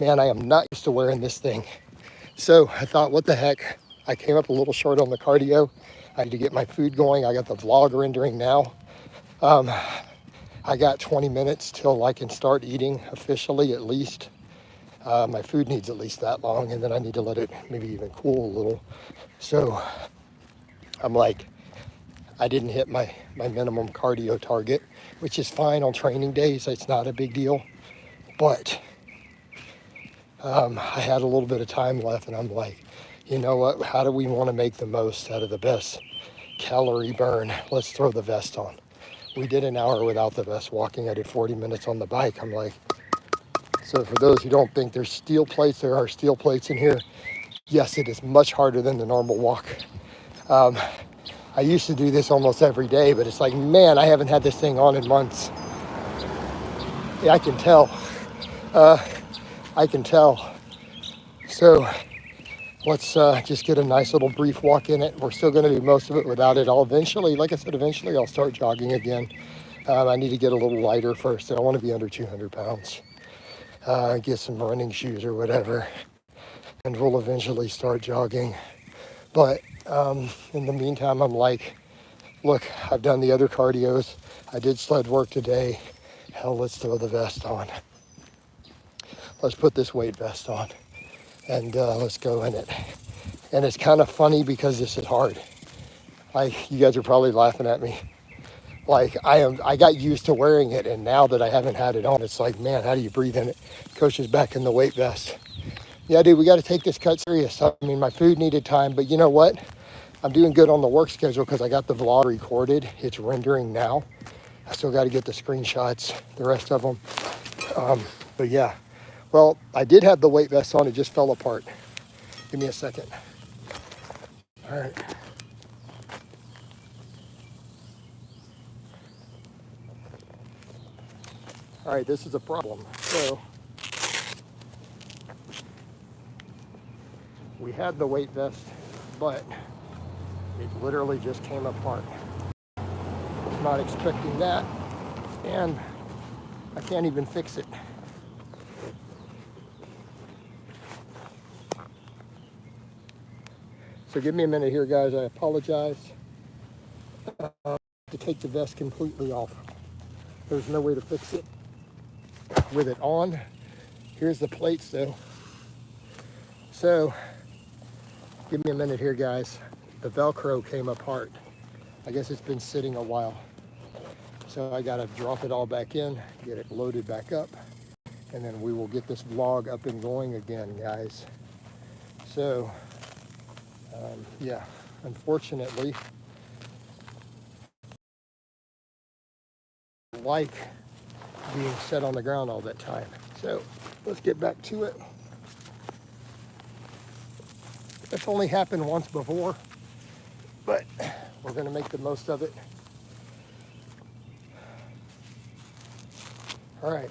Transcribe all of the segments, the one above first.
Man, I am not used to wearing this thing. So I thought, what the heck? I came up a little short on the cardio. I need to get my food going. I got the vlog rendering now. I got 20 minutes till I can start eating officially, at least. My food needs at least that long, and then I need to let it maybe even cool a little. So I'm like, I didn't hit my minimum cardio target, which is fine on training days. It's not a big deal. But I had a little bit of time left, and I'm like, you know what? How do we want to make the most out of the best calorie burn? Let's throw the vest on. We did an hour without the vest walking. I did 40 minutes on the bike. I'm like, so for those who don't think there's steel plates, there are steel plates in here. Yes, it is much harder than the normal walk. I used to do this almost every day, but it's like, man, I haven't had this thing on in months. Yeah, I can tell. I can tell. So let's just get a nice little brief walk in it. We're still going to do most of it without it. I'll eventually, like I said, eventually I'll start jogging again. I need to get a little lighter first. I want to be under 200 pounds. Get some running shoes or whatever. And we'll eventually start jogging. But in the meantime, I'm like, look, I've done the other cardios. I did sled work today. Hell, let's throw the vest on. Let's put this weight vest on and let's go in it. And it's kind of funny because this is hard. Like, you guys are probably laughing at me. Like, I got used to wearing it, and now that I haven't had it on, it's like, man, how do you breathe in it? Coach is back in the weight vest. Yeah, dude, we got to take this cut serious. I mean, my food needed time, but you know what? I'm doing good on the work schedule because I got the vlog recorded. It's rendering now. I still got to get the screenshots, the rest of them. But yeah. Well, I did have the weight vest on. It just fell apart. Give me a second. All right. All right, this is a problem. So we had the weight vest, but it literally just came apart. Was not expecting that, and I can't even fix it. So give me a minute here, guys. I apologize. To take the vest completely off. There's no way to fix it with it on. Here's the plates though. So give me a minute here, guys. The Velcro came apart. I guess it's been sitting a while. So I gotta drop it all back in, get it loaded back up, and then we will get this vlog up and going again, guys. So yeah, unfortunately, like being set on the ground all that time. So let's get back to it. That's only happened once before, but we're gonna make the most of it. All right.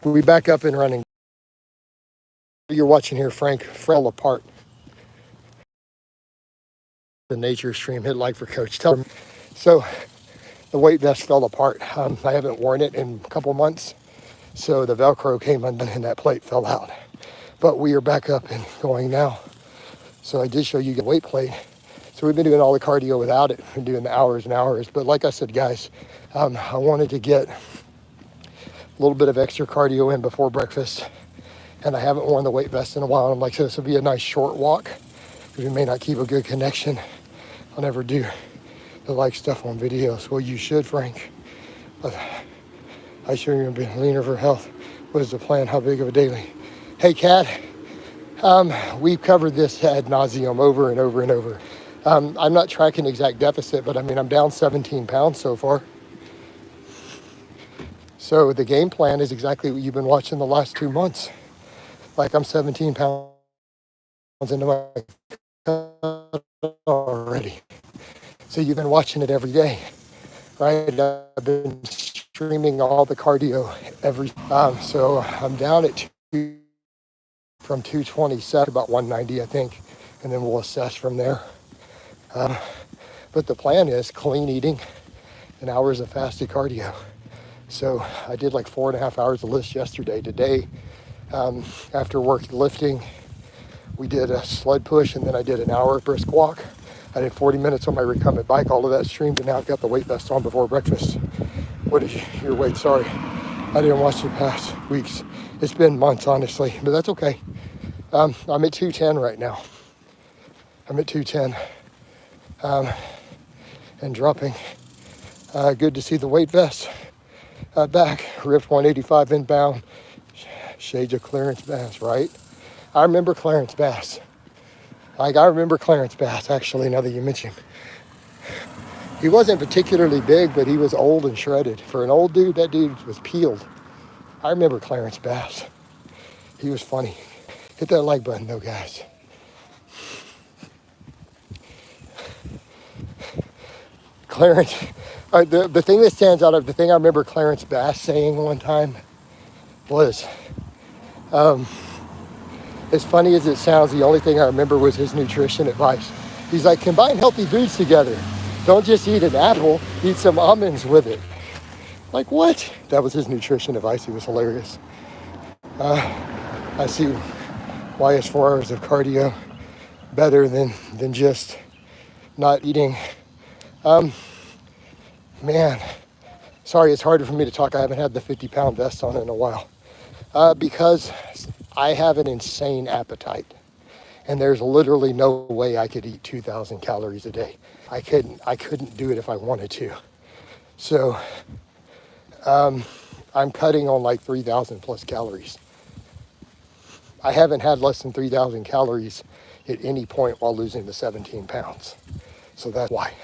We back up and running. You're watching here, Frank fell apart. The nature stream, hit like for Coach. Tell him. So the weight vest fell apart. I haven't worn it in a couple months. So the Velcro came undone and that plate fell out. But we are back up and going now. So I did show you the weight plate. So we've been doing all the cardio without it. We're doing the hours and hours. But like I said, guys, I wanted to get a little bit of extra cardio in before breakfast. And I haven't worn the weight vest in a while. I'm like, so this will be a nice short walk because we may not keep a good connection. I'll never do the like stuff on videos. Well, you should, Frank. I sure you're gonna be leaner for health. What is the plan? How big of a daily? Hey, Kat. We've covered this ad nauseum over and over and over. I'm not tracking exact deficit, but I mean, I'm down 17 pounds so far. So the game plan is exactly what you've been watching the last 2 months. Like, I'm 17 pounds into my cut already. So you've been watching it every day, right? I've been streaming all the cardio so I'm down at from 227 about 190, I think, and then we'll assess from there. But the plan is clean eating and hours of fasted cardio. So I did like 4.5 hours of lifts yesterday. Today, after work lifting, we did a sled push, and then I did an hour brisk walk. I did 40 minutes on my recumbent bike. All of that streamed, and now I've got the weight vest on before breakfast. What is your weight? Sorry, I didn't watch the past weeks. It's been months, honestly, but that's okay. I'm at 210 right now. I'm at 210 and dropping. Good to see the weight vest back. Ripped 185 inbound. Shades of Clarence Bass, right? I remember Clarence Bass. I remember Clarence Bass, actually, now that you mention. He wasn't particularly big, but he was old and shredded. For an old dude, that dude was peeled. I remember Clarence Bass. He was funny. Hit that like button, though, guys. Clarence, the thing that stands out, the thing I remember Clarence Bass saying one time was, as funny as it sounds, the only thing I remember was his nutrition advice. He's like, combine healthy foods together. Don't just eat an apple, eat some almonds with it. Like, what? That was his nutrition advice. He was hilarious. I see why is 4 hours of cardio better than just not eating. Man, sorry, it's harder for me to talk. I haven't had the 50-pound vest on in a while because I have an insane appetite. And there's literally no way I could eat 2,000 calories a day. I couldn't do it if I wanted to. So I'm cutting on like 3,000 plus calories. I haven't had less than 3,000 calories at any point while losing the 17 pounds. So that's why.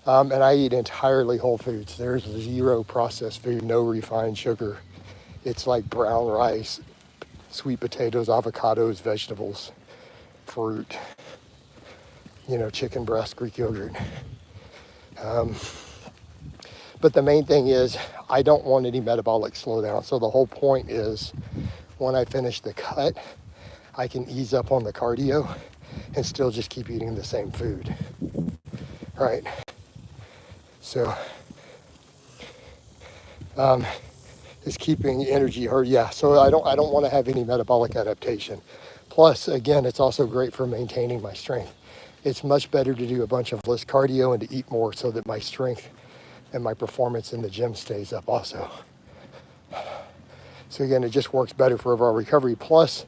And I eat entirely whole foods. There's zero processed food, no refined sugar. It's like brown rice, sweet potatoes, avocados, vegetables, fruit, chicken breast, Greek yogurt. But the main thing is I don't want any metabolic slowdown. So the whole point is when I finish the cut, I can ease up on the cardio and still just keep eating the same food, right? So is keeping energy or so I don't want to have any metabolic adaptation. Plus, again, it's also great for maintaining my strength. It's much better to do a bunch of less cardio and to eat more so that my strength and my performance in the gym stays up also. So again, it just works better for overall recovery. Plus,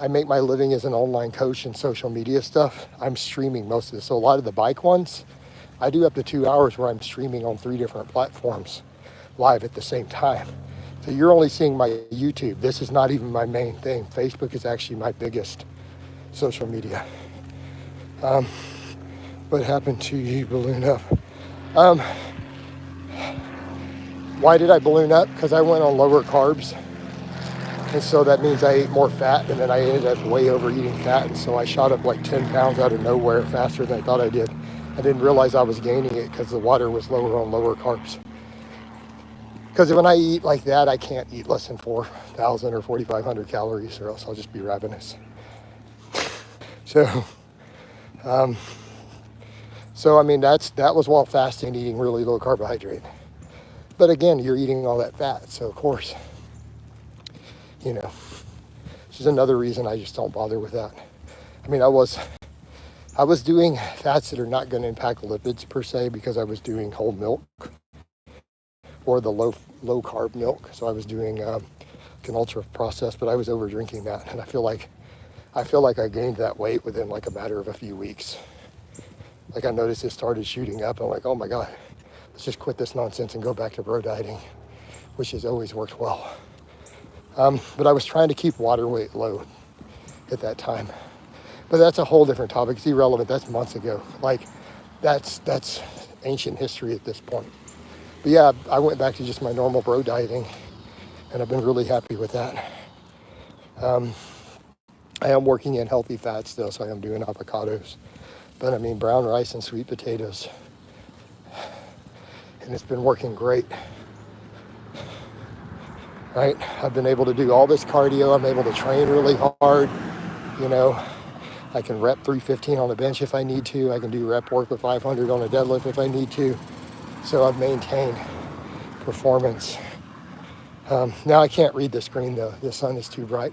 I make my living as an online coach and social media stuff. I'm streaming most of this. So a lot of the bike ones, I do up to 2 hours where I'm streaming on 3 different platforms live at the same time. So you're only seeing my YouTube. This is not even my main thing. Facebook is actually my biggest social media. What happened to you balloon up? Why did I balloon up? Because I went on lower carbs. And so that means I ate more fat, and then I ended up way overeating fat. And so I shot up like 10 pounds out of nowhere faster than I thought I did. I didn't realize I was gaining it because the water was lower on lower carbs. Because when I eat like that, I can't eat less than 4,000 or 4,500 calories, or else I'll just be ravenous. So I mean, that was while fasting, eating really low carbohydrate. But again, you're eating all that fat, so of course, this is another reason I just don't bother with that. I mean, I was doing fats that are not going to impact lipids per se because I was doing whole milk or the low carb milk. So I was doing an ultra processed, but I was over drinking that, and I feel like I gained that weight within like a matter of a few weeks. Like I noticed it started shooting up. I'm like, oh my God, let's just quit this nonsense and go back to bro dieting, which has always worked well. But I was trying to keep water weight low at that time. But that's a whole different topic. It's irrelevant. That's months ago. Like that's ancient history at this point. But yeah, I went back to just my normal bro dieting, and I've been really happy with that. I am working in healthy fats though, so I am doing avocados. But I mean, brown rice and sweet potatoes. And it's been working great. Right? I've been able to do all this cardio. I'm able to train really hard. I can rep 315 on the bench if I need to. I can do rep work with 500 on a deadlift if I need to. So I've maintained performance. Now I can't read the screen though. The sun is too bright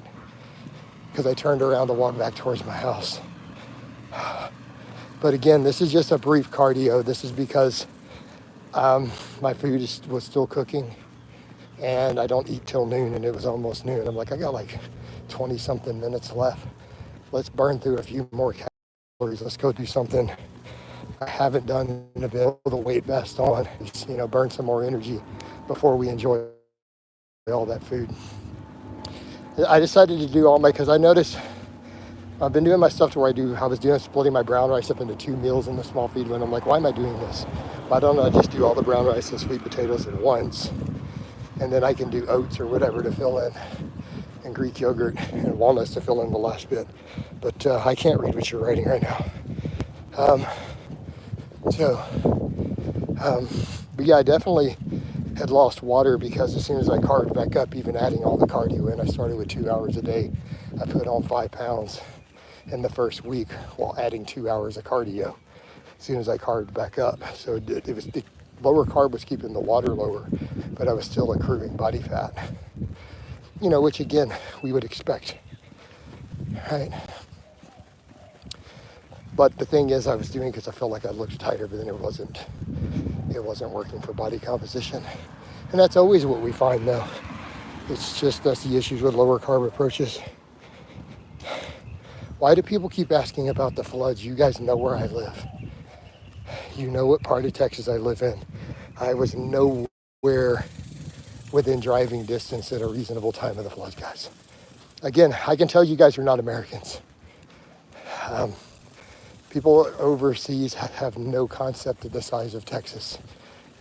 because I turned around to walk back towards my house. But again, this is just a brief cardio. This is because my food was still cooking and I don't eat till noon, and it was almost noon. I'm like, I got like 20 something minutes left. Let's burn through a few more calories. Let's go do something I haven't done in a bit. Put the weight vest on, burn some more energy before we enjoy all that food. I decided to do because I noticed I've been doing my stuff to where I was splitting my brown rice up into 2 meals in the small feed one. I'm like, why am I doing this? Why don't I just do all the brown rice and sweet potatoes at once? And then I can do oats or whatever to fill in, and Greek yogurt and walnuts to fill in the last bit. But I can't read what you're writing right now. But yeah, I definitely had lost water because as soon as I carved back up, even adding all the cardio in, I started with 2 hours a day. I put on 5 pounds in the first week while adding 2 hours of cardio as soon as I carved back up. So it was the lower carb was keeping the water lower, but I was still accruing body fat, which again, we would expect, right? But the thing is, I was doing it because I felt like I looked tighter, but then it wasn't working for body composition. And that's always what we find though. It's just that's the issues with lower carb approaches. Why do people keep asking about the floods? You guys know where I live. You know what part of Texas I live in. I was nowhere within driving distance at a reasonable time of the floods, guys. Again, I can tell you guys are not Americans. People overseas have no concept of the size of Texas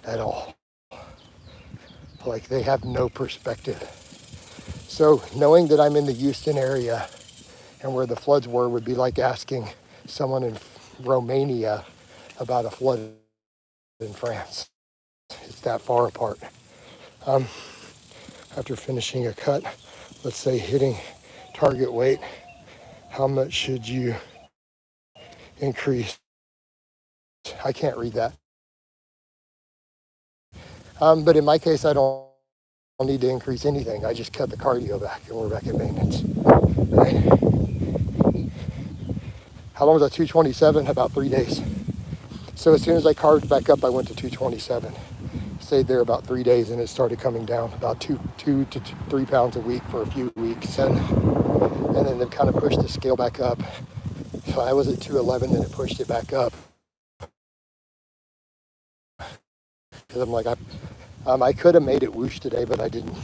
at all. Like, they have no perspective. So knowing that I'm in the Houston area and where the floods were would be like asking someone in Romania about a flood in France. It's that far apart. After finishing a cut, let's say hitting target weight, how much should you increase? I can't read that. But in my case, I don't need to increase anything. I just cut the cardio back and we're back at maintenance, right? How long was that 227? About 3 days. So as soon as I carved back up, I went to 227. Stayed there about 3 days and it started coming down about 2 to 3 pounds a week for a few weeks. And then they kind of pushed the scale back up. So I was at 211, then it pushed it back up. Because I'm like, I could have made it whoosh today, but I didn't